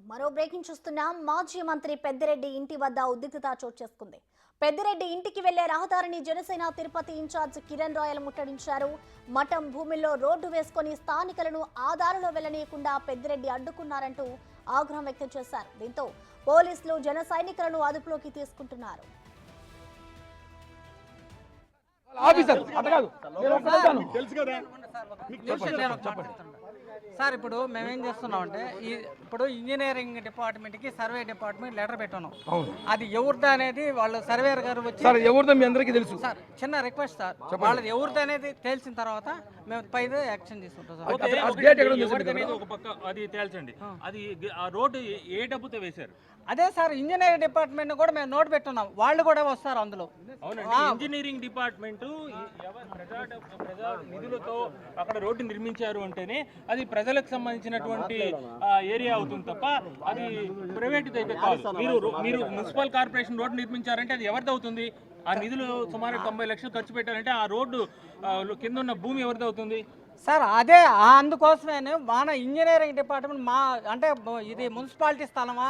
మరో బ్రేకింగ్ చూస్తున్నాం. మాజీ మంత్రి పెద్దిరెడ్డి ఇంటి వద్ద ఉద్రిక్తత చోటు చేసుకుంది. పెద్దిరెడ్డి ఇంటికి వెళ్లే రహదారిని జనసేన తిరుపతి ఇన్ఛార్జ్ కిరణ్ రాయల్ ముట్టడించారు. మఠం భూమిలో రోడ్డు వేసుకొని స్థానికులను ఆధారులో వెళ్లనీయకుండా పెద్దిరెడ్డి అడ్డుకున్నారంటూ ఆగ్రహం వ్యక్తం చేశారు. దీంతో పోలీసులు జన సైనికులను అదుపులోకి తీసుకుంటున్నారు. సార్ ఇప్పుడు మేమేం చేస్తున్నామంటే ఇప్పుడు ఇంజనీరింగ్ డిపార్ట్మెంట్కి సర్వే డిపార్ట్మెంట్ లెటర్ పెట్టాను. అది ఎవరిది అనేది వాళ్ళు సర్వేయర్ గారు వచ్చి సార్ ఎవరిదో మీ అందరికీ తెలుసు సార్, చిన్న రిక్వెస్ట్ సార్, వాళ్ళది ఎవరిది అనేది తెలిసిన తర్వాత మేము పైన యాక్షన్ తీసుకుంటాం సార్. ఒక పక్క అది తేల్చండి. అది ఆ రోడ్డు ఏ డబ్బుతో వేశారు? అదే సార్, ఇంజనీరింగ్ డిపార్ట్మెంట్ కూడా మేము నోట్ పెట్టున్నాం, వాళ్ళు కూడా వస్తారు అందులో. అవునండి, ఇంజనీరింగ్ డిపార్ట్మెంట్ ప్రజా నిధులతో అక్కడ రోడ్డు నిర్మించారు అంటేనే అది ప్రజలకు సంబంధించినటువంటి ఏరియా అవుతుంది తప్ప అది ప్రైవేట్ అయితే కాదు. మీరు మున్సిపల్ కార్పొరేషన్ రోడ్డు నిర్మించారంటే అది ఎవరిది అవుతుంది? ఆ నిధులు సుమారు 90 లక్షలు ఖర్చు పెట్టారంటే ఆ రోడ్డు కింద ఉన్న భూమి ఎవరిది అవుతుంది? సార్ అదే అందుకోసమే మన ఇంజనీరింగ్ డిపార్ట్మెంట్ మా అంటే ఇది మున్సిపాలిటీ స్థలమా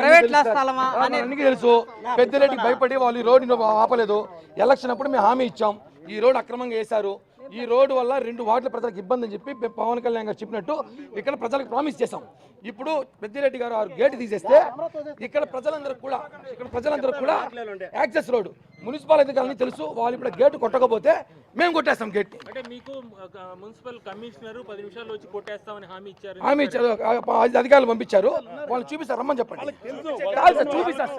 ప్రైవేట్ స్థలమా అని తెలుసు. పెద్దిరెడ్డికి భయపడి వాళ్ళు ఈ రోడ్డు ఆపలేదు. ఎలక్షన్ అప్పుడు మేము హామీ ఇచ్చాం, ఈ రోడ్డు అక్రమంగా వేశారు, ఈ రోడ్డు వల్ల 2 వార్డుల ప్రజలకు ఇబ్బంది అని చెప్పి పవన్ కళ్యాణ్ గారు చెప్పినట్టు ఇక్కడ ప్రజలకు ప్రామిస్ చేశాం. ఇప్పుడు పెద్దిరెడ్డి గారు గేట్ తీసేస్తే ఇక్కడ ప్రజలందరూ కూడా యాక్సెస్ రోడ్డు మున్సిపల్ అధికారులని తెలుసు. వాళ్ళు ఇప్పుడు గేట్ కొట్టకపోతే మేము కొట్టేస్తాం గేట్. అంటే మీకు మున్సిపల్ కమిషనర్ 10 నిమిషాల్లో వచ్చి కొట్టేస్తామని హామీ ఇచ్చారు. అధికారులు పంపించారు, వాళ్ళు చూపిస్తారు, రమ్మని చెప్పండి. చూపిస్తారు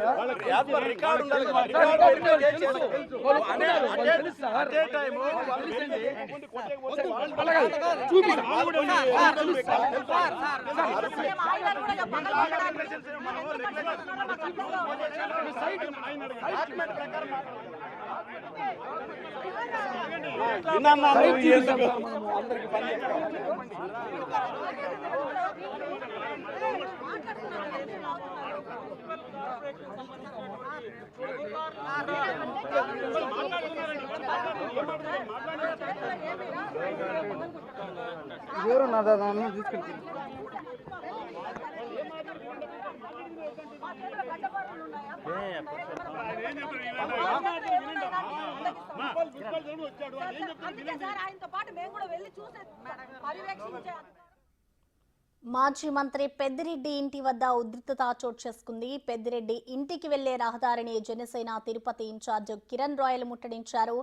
ఎవరు నా తీసుకెళ్తారు. మాజీ మంత్రి పెద్దిరెడ్డి ఇంటి వద్ద ఉద్రిక్తత చోటు చేసుకుంది. పెద్దిరెడ్డి ఇంటికి వెళ్లే రహదారిని జనసేన తిరుపతి ఇన్ఛార్జ్ కిరణ్ రాయల్ ముట్టడించారు.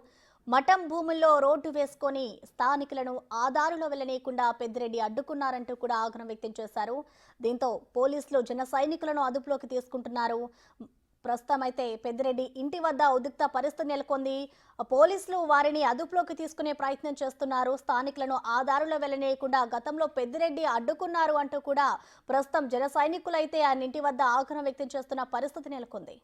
మఠం భూముల్లో రోడ్డు వేసుకొని స్థానికులను ఆధారులో వెళ్లనీయకుండా పెద్దిరెడ్డి అడ్డుకున్నారంటూ కూడా ఆగ్రహం వ్యక్తం చేశారు. దీంతో పోలీసులు జన సైనికులను అదుపులోకి తీసుకుంటున్నారు. ప్రస్తుతం అయితే పెద్దిరెడ్డి ఇంటి వద్ద ఉద్రిక్త పరిస్థితి నెలకొంది. పోలీసులు వారిని అదుపులోకి తీసుకునే ప్రయత్నం చేస్తున్నారు. స్థానికులను ఆధారులో వెళ్లనీయకుండా గతంలో పెద్దిరెడ్డి అడ్డుకున్నారు అంటూ కూడా ప్రస్తుతం జన సైనికులైతే ఆయన ఇంటి వద్ద ఆగ్రహం వ్యక్తం చేస్తున్న పరిస్థితి నెలకొంది.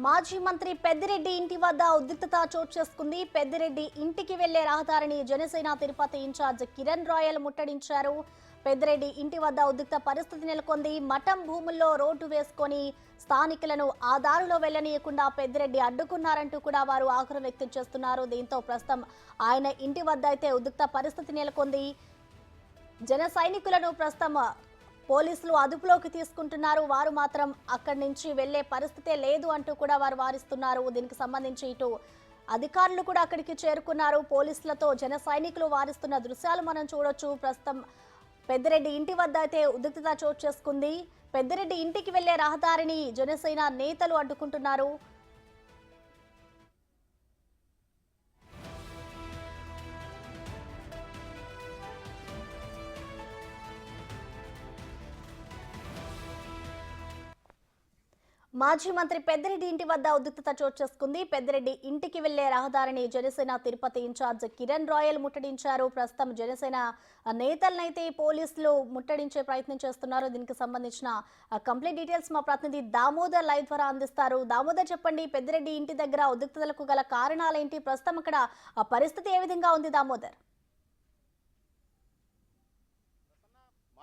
మాజీ మంత్రి పెద్దిరెడ్డి ఇంటి వద్ద ఉద్రిక్తత చోటు చేసుకుంది. పెద్దిరెడ్డి ఇంటికి వెళ్లే రహదారిని జనసేన తిరుపతి ఇన్ఛార్జ్ కిరణ్ రాయల్ ముట్టడించారు. పెద్దిరెడ్డి ఇంటి వద్ద ఉద్రిక్త పరిస్థితి నెలకొంది. మఠం భూముల్లో రోడ్డు వేసుకొని స్థానికులను ఆ దారిలో వెళ్లనీయకుండా పెద్దిరెడ్డి అడ్డుకున్నారంటూ కూడా వారు ఆగ్రహం వ్యక్తం చేస్తున్నారు. దీంతో ప్రస్తుతం ఆయన ఇంటి వద్ద అయితే ఉద్రిక్త పరిస్థితి నెలకొంది. జన సైనికులను ప్రస్తుతం పోలీసులు అదుపులోకి తీసుకుంటున్నారు. వారు మాత్రం అక్కడి నుంచి వెళ్లే పరిస్థితే లేదు అంటూ కూడా వారు వారిస్తున్నారు. దీనికి సంబంధించి ఇటు అధికారులు కూడా అక్కడికి చేరుకున్నారు. పోలీసులతో జన సైనికులు వారిస్తున్న దృశ్యాలు మనం చూడొచ్చు. ప్రస్తుతం పెద్దిరెడ్డి ఇంటి వద్ద అయితే ఉద్రిక్తత చోటు చేసుకుంది. పెద్దిరెడ్డి ఇంటికి వెళ్లే రహదారిని జనసేన నేతలు అడ్డుకుంటున్నారు. మాజీ మంత్రి పెద్దిరెడ్డి ఇంటి వద్ద ఉద్రిక్తత చోటు చేసుకుంది. పెద్దిరెడ్డి ఇంటికి వెళ్లే రహదారిని జనసేన తిరుపతి ఇన్ఛార్జ్ కిరణ్ రాయల్ ముట్టడించారు. ప్రస్తుతం జనసేన నేతలనైతే పోలీసులు ముట్టడించే ప్రయత్నం చేస్తున్నారు. దీనికి సంబంధించిన కంప్లీట్ డీటెయిల్స్ మా ప్రతినిధి దామోదర్ లైవ్ ద్వారా అందిస్తారు. దామోదర్, చెప్పండి, పెద్దిరెడ్డి ఇంటి దగ్గర ఉద్రిక్తతలకు గల కారణాలేంటి? ప్రస్తుతం అక్కడ పరిస్థితి ఏ విధంగా ఉంది దామోదర్?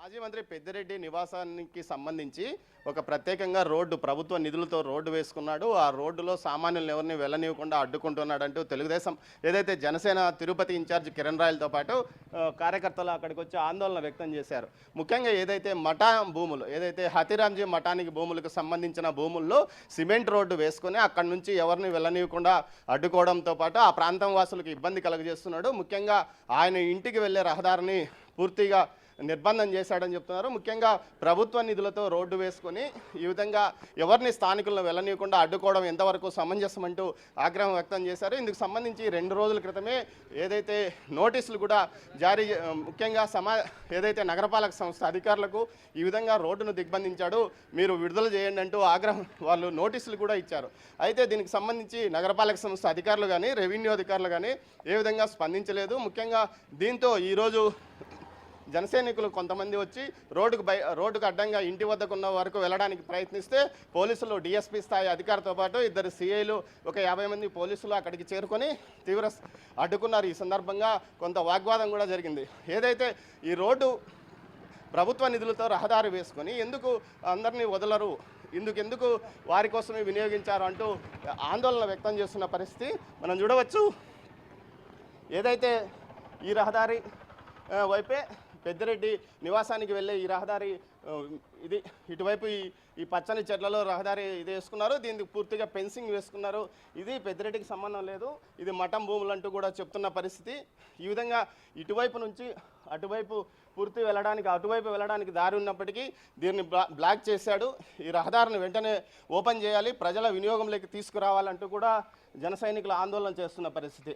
మాజీ మంత్రి పెద్దిరెడ్డి నివాసానికి సంబంధించి ఒక ప్రత్యేకంగా రోడ్డు ప్రభుత్వ నిధులతో రోడ్డు వేసుకున్నాడు. ఆ రోడ్డులో సామాన్యులను ఎవరిని వెళ్ళనివ్వకుండా అడ్డుకుంటున్నాడంటూ తెలుగుదేశం ఏదైతే జనసేన తిరుపతి ఇన్ఛార్జ్ కిరణ్ రాయలతో పాటు కార్యకర్తలు అక్కడికి వచ్చి ఆందోళన వ్యక్తం చేశారు. ముఖ్యంగా ఏదైతే మఠా భూములు, ఏదైతే హతిరాంజీ మఠానికి భూములకు సంబంధించిన భూముల్లో సిమెంట్ రోడ్డు వేసుకొని అక్కడి నుంచి ఎవరిని వెళ్ళనివ్వకుండా అడ్డుకోవడంతో పాటు ఆ ప్రాంతం వాసులకు ఇబ్బంది కలుగజేస్తున్నాడు. ముఖ్యంగా ఆయన ఇంటికి వెళ్ళే రహదారిని పూర్తిగా నిర్బంధం చేశాడని చెప్తున్నారు. ముఖ్యంగా ప్రభుత్వ నిధులతో రోడ్డు వేసుకొని ఈ విధంగా ఎవరిని స్థానికులను వెళ్ళనీయకుండా అడ్డుకోవడం ఎంతవరకు సమంజసమంటూ ఆగ్రహం వ్యక్తం చేశారు. ఇందుకు సంబంధించి 2 రోజుల క్రితమే ఏదైతే నోటీసులు కూడా జారీ, ముఖ్యంగా ఏదైతే నగరపాలక సంస్థ అధికారులకు ఈ విధంగా రోడ్డును దిగ్బంధించాడు, మీరు విడుదల చేయండి అంటూ ఆగ్రహం వాళ్ళు నోటీసులు కూడా ఇచ్చారు. అయితే దీనికి సంబంధించి నగరపాలక సంస్థ అధికారులు కానీ రెవెన్యూ అధికారులు కానీ ఏ విధంగా స్పందించలేదు. ముఖ్యంగా దీంతో ఈరోజు జనసైనికులు కొంతమంది వచ్చి రోడ్డుకు అడ్డంగా ఇంటి వద్దకు ఉన్న వరకు వెళ్ళడానికి ప్రయత్నిస్తే పోలీసులు డిఎస్పీ స్థాయి అధికారితో పాటు 2 సిఐలు ఒక 50 మంది పోలీసులు అక్కడికి చేరుకొని తీవ్ర అడ్డుకున్నారు. ఈ సందర్భంగా కొంత వాగ్వాదం కూడా జరిగింది. ఏదైతే ఈ రోడ్డు ప్రభుత్వ నిధులతో రహదారి వేసుకొని ఎందుకు అందరినీ వదలరు, ఎందుకు వారి కోసమే వినియోగించారు అంటూ ఆందోళన వ్యక్తం చేస్తున్న పరిస్థితి మనం చూడవచ్చు. ఏదైతే ఈ రహదారి వైపే పెద్దిరెడ్డి నివాసానికి వెళ్ళే ఈ రహదారి ఇది ఇటువైపు ఈ పచ్చని చెట్లలో రహదారి ఇది వేసుకున్నారు. దీనికి పూర్తిగా ఫెన్సింగ్ వేసుకున్నారు. ఇది పెద్దిరెడ్డికి సంబంధం లేదు, ఇది మఠం భూములు అంటూ కూడా చెప్తున్న పరిస్థితి. ఈ విధంగా ఇటువైపు నుంచి అటువైపు అటువైపు వెళ్ళడానికి దారి ఉన్నప్పటికీ దీన్ని బ్లాక్ చేశాడు. ఈ రహదారిని వెంటనే ఓపెన్ చేయాలి, ప్రజల వినియోగంలోకి తీసుకురావాలంటూ కూడా జన సైనికులు ఆందోళన చేస్తున్న పరిస్థితి.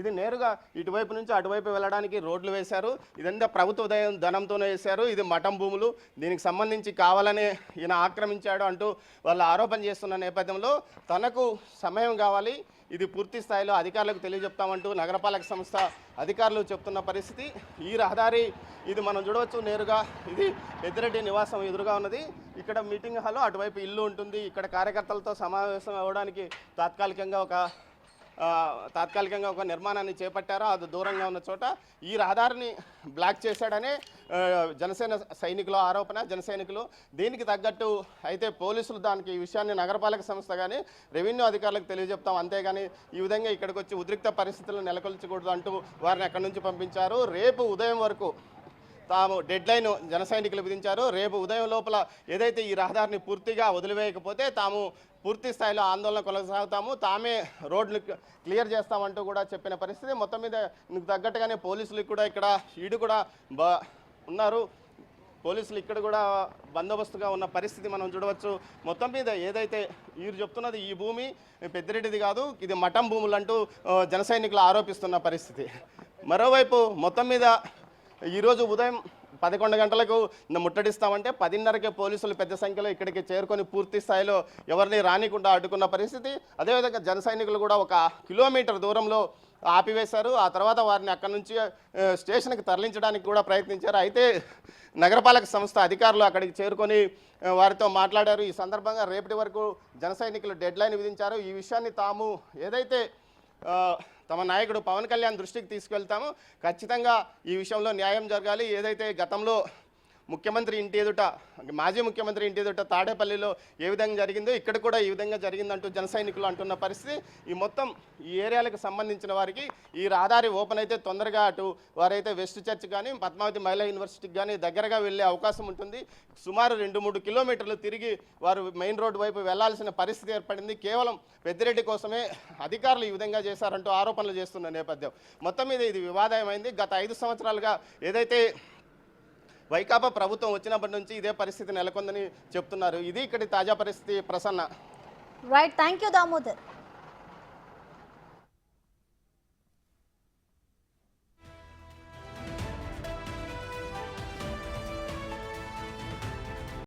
ఇది నేరుగా ఇటువైపు నుంచి అటువైపు వెళ్ళడానికి రోడ్లు వేశారు. ఇదంతా ప్రభుత్వ ధనంతోనే వేశారు. ఇది మఠం భూములు, దీనికి సంబంధించి కావాలనే ఈయన ఆక్రమించాడు అంటూ వాళ్ళు ఆరోపణ చేస్తున్న నేపథ్యంలో తనకు సమయం కావాలి, ఇది పూర్తి స్థాయిలో అధికారులకు తెలియజెప్తామంటూ నగరపాలక సంస్థ అధికారులు చెప్తున్న పరిస్థితి. ఈ రహదారి ఇది మనం చూడవచ్చు. నేరుగా ఇది పెద్దిరెడ్డి నివాసం ఎదురుగా ఉన్నది. ఇక్కడ మీటింగ్ హాల్, అటువైపు ఇల్లు ఉంటుంది. ఇక్కడ కార్యకర్తలతో సమావేశం అవ్వడానికి తాత్కాలికంగా ఒక నిర్మాణాన్ని చేపట్టారో అది దూరంగా ఉన్న చోట ఈ రహదారిని బ్లాక్ చేశాడనే జనసేన సైనికుల ఆరోపణ. జనసైనికులు దీనికి తగ్గట్టు అయితే పోలీసులు దానికి ఈ విషయాన్ని నగరపాలక సంస్థ కానీ రెవెన్యూ అధికారులకు తెలియజెప్తాం, అంతేగాని ఈ విధంగా ఇక్కడికి వచ్చి ఉద్రిక్త పరిస్థితులను నెలకొల్చకూడదు అంటూ వారిని అక్కడి నుంచి పంపించారు. రేపు ఉదయం వరకు తాము డెడ్ లైన్ జన సైనికులు విధించారు. రేపు ఉదయం లోపల ఏదైతే ఈ రహదారిని పూర్తిగా వదిలివేయకపోతే తాము పూర్తి స్థాయిలో ఆందోళన కొనసాగుతాము, తామే రోడ్లు క్లియర్ చేస్తామంటూ కూడా చెప్పిన పరిస్థితి. మొత్తం మీద ఇందుకు తగ్గట్టుగానే పోలీసులు కూడా ఇక్కడ కూడా ఉన్నారు. పోలీసులు ఇక్కడ కూడా బందోబస్తుగా ఉన్న పరిస్థితి మనం చూడవచ్చు. మొత్తం మీద ఏదైతే వీరు చెప్తున్నది ఈ భూమి పెద్దిరెడ్డిది కాదు, ఇది మఠం భూములు అంటూ జన సైనికులు ఆరోపిస్తున్న పరిస్థితి. మరోవైపు మొత్తం మీద ఈరోజు ఉదయం 11 గంటలకు ముట్టడిస్తామంటే 10:30కే పోలీసులు పెద్ద సంఖ్యలో ఇక్కడికి చేరుకొని పూర్తి స్థాయిలో ఎవరిని రానికుండా అడ్డుకున్న పరిస్థితి. అదేవిధంగా జన సైనికులు కూడా 1 కిలోమీటర్ దూరంలో ఆపివేశారు. ఆ తర్వాత వారిని అక్కడి నుంచి స్టేషన్కి తరలించడానికి కూడా ప్రయత్నించారు. అయితే నగరపాలక సంస్థ అధికారులు అక్కడికి చేరుకొని వారితో మాట్లాడారు. ఈ సందర్భంగా రేపటి వరకు జన సైనికులు డెడ్ లైన్ విధించారు. ఈ విషయాన్ని తాము ఏదైతే తమ నాయకుడు పవన్ కళ్యాణ్ దృష్టికి తీసుకెళ్తాము, ఖచ్చితంగా ఈ విషయంలో న్యాయం జరగాలి. ఏదైతే గతంలో ముఖ్యమంత్రి ఇంటి ఎదుట, మాజీ ముఖ్యమంత్రి ఇంటి ఎదుట తాడేపల్లిలో ఏ విధంగా జరిగిందో ఇక్కడ కూడా ఈ విధంగా జరిగిందంటూ జన సైనికులు అంటున్న పరిస్థితి. ఈ మొత్తం ఈ ఏరియాలకు సంబంధించిన వారికి ఈ రహదారి ఓపెన్ అయితే తొందరగా అటు వారైతే వెస్ట్ చర్చ్ కానీ పద్మావతి మహిళా యూనివర్సిటీకి కానీ దగ్గరగా వెళ్ళే అవకాశం ఉంటుంది. సుమారు 2-3 కిలోమీటర్లు తిరిగి వారు మెయిన్ రోడ్డు వైపు వెళ్లాల్సిన పరిస్థితి ఏర్పడింది. కేవలం పెద్దిరెడ్డి కోసమే అధికారులు ఈ విధంగా చేశారంటూ ఆరోపణలు చేస్తున్న నేపథ్యం. మొత్తం మీద ఇది వివాదమైంది. గత 5 సంవత్సరాలుగా ఏదైతే వైకాపా ప్రభుత్వం వచ్చినప్పటి నుంచి ఇదే పరిస్థితి నెలకొందని చెప్తున్నారు. ఇది ఇక్కడి తాజా పరిస్థితి. Prasanna. Right, thank you Damodar.